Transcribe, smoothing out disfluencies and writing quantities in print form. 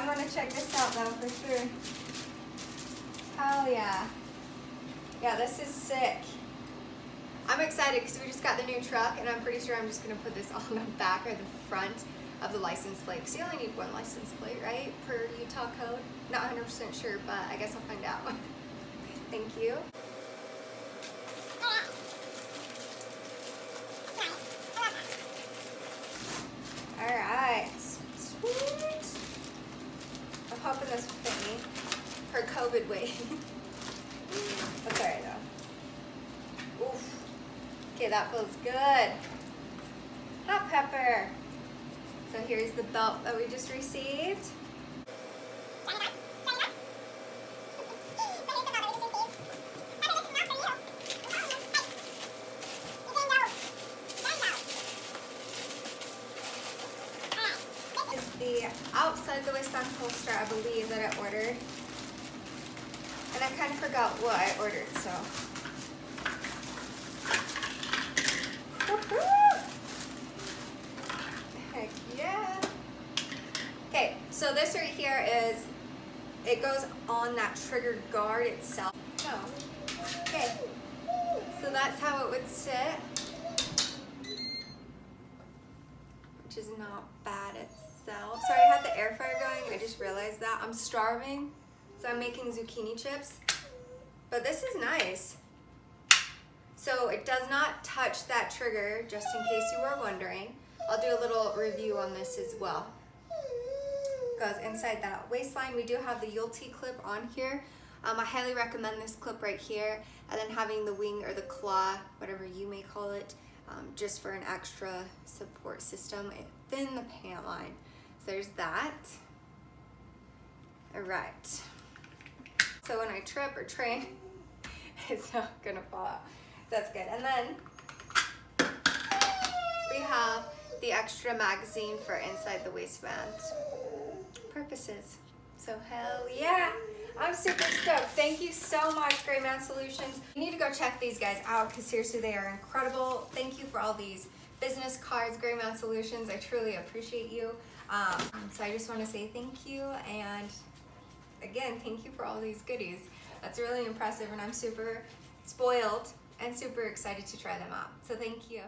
want to check this out though for sure. Hell yeah. Yeah, this is sick. I'm excited because we just got the new truck and I'm pretty sure I'm just going to put this on the back or the front of the license plate. Because you only need one license plate, right? Per Utah code. Not 100% sure, but I guess I'll find out. Thank you. Alright. Sweet. I'm hoping this will fit me for COVID weight. That's alright though. Oof. Okay, that feels good. Hot pepper. So here's the belt that we just received. This is the outside the waistband holster, I believe, that I ordered. And I kind of forgot what I ordered, so. Heck yeah. Okay, so this right here is, it goes on that trigger guard itself. Oh, okay. So that's how it would sit. Which is not bad itself. Sorry, I had the air fryer going. I just realized that. I'm starving, so I'm making zucchini chips. But this is nice. So it does not touch that trigger, just in case you were wondering. I'll do a little review on this as well. Goes inside that waistline. We do have the Yulty clip on here. I highly recommend this clip right here, and then having the wing or the claw, whatever you may call it, just for an extra support system within the pant line. So there's that. All right. So when I trip or train, it's not gonna fall out. That's good. And then we have the extra magazine for inside the waistband purposes. So hell yeah. I'm super stoked. Thank you so much, Greyman Solutions. You need to go check these guys out because seriously, they are incredible. Thank you for all these business cards, Greyman Solutions. I truly appreciate you. So I just want to say thank you, and again, thank you for all these goodies. That's really impressive, and I'm super spoiled and super excited to try them out. So thank you.